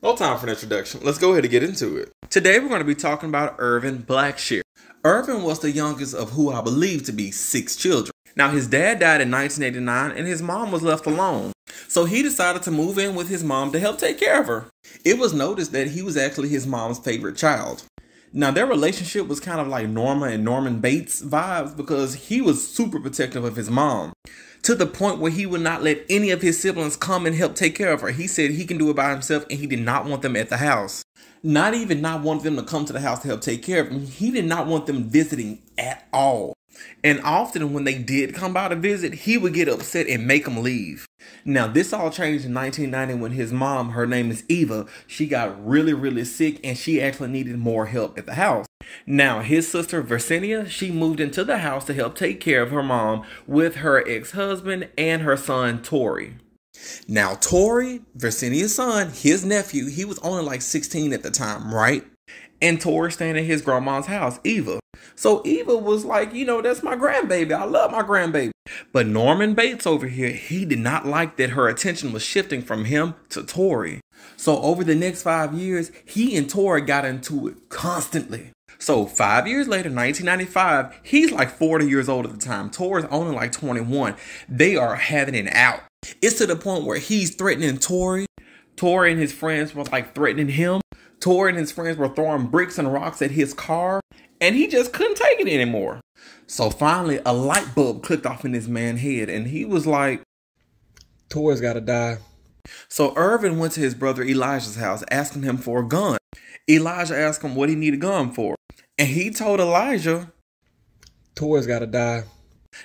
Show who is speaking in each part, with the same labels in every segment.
Speaker 1: No time for an introduction. Let's go ahead and get into it. Today we're going to be talking about Erven Blacksher. Erven was the youngest of who I believe to be 6 children. Now his dad died in 1989 and his mom was left alone. So he decided to move in with his mom to help take care of her. It was noticed that he was actually his mom's favorite child. Now their relationship was kind of like Norma and Norman Bates vibes because he was super protective of his mom. To the point where he would not let any of his siblings come and help take care of her. He said he can do it by himself and he did not want them at the house. Not even not want them to come to the house to help take care of him. He did not want them visiting at all. And often when they did come by to visit, he would get upset and make them leave. Now this all changed in 1990 when his mom, her name is Eva, she got really sick and she actually needed more help at the house. Now his sister Versinia, she moved into the house to help take care of her mom with her ex-husband and her son Tori. Now Tori, Versinia's son, his nephew, he was only like 16 at the time, right? And Tori staying at his grandma's house, Eva. So Eva was like, you know, that's my grandbaby. I love my grandbaby. But Norman Bates over here, he did not like that her attention was shifting from him to Tori. So over the next 5 years, he and Tori got into it constantly. So 5 years later, 1995, he's like 40 years old at the time. Tori's only like 21. They are having it out. It's to the point where he's threatening Tori. Tori and his friends were like threatening him. Tori and his friends were throwing bricks and rocks at his car. And he just couldn't take it anymore. So finally, a light bulb clicked off in this man's head. And he was like, Tori's gotta die. So Erven went to his brother Elijah's house asking him for a gun. Elijah asked him what he needed a gun for. And he told Elijah, Tori's gotta die.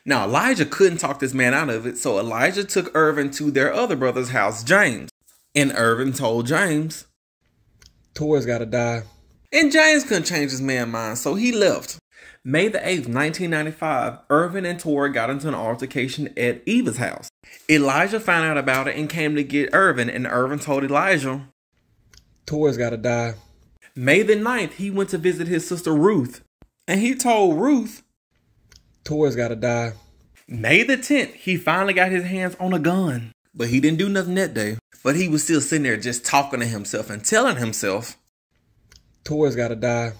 Speaker 1: Now Elijah couldn't talk this man out of it. So Elijah took Erven to their other brother's house, James. And Erven told James, Tori's gotta die. And James couldn't change his man's mind, so he left. May the 8th, 1995, Erven and Tori got into an altercation at Eva's house. Elijah found out about it and came to get Erven, and Erven told Elijah, Tori's gotta die. May the 9th, he went to visit his sister Ruth, and he told Ruth, Tori's gotta die. May the 10th, he finally got his hands on a gun. But he didn't do nothing that day. But he was still sitting there just talking to himself and telling himself, Tori's gotta die.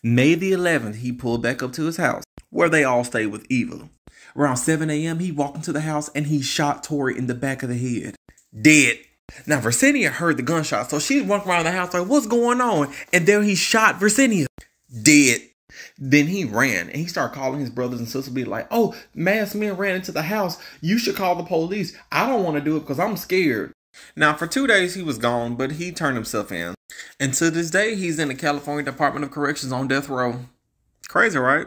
Speaker 1: May the 11th, he pulled back up to his house, where they all stayed with Eva. Around 7 a.m., he walked into the house and he shot Tori in the back of the head. Dead. Now, Versinia heard the gunshot, so she walked around the house like, what's going on? And then he shot Versinia. Dead. Then he ran and he started calling his brothers and sisters, be like, oh, masked men ran into the house. You should call the police. I don't want to do it because I'm scared. Now, for 2 days, he was gone, but he turned himself in. And to this day, he's in the California Department of Corrections on death row. Crazy, right?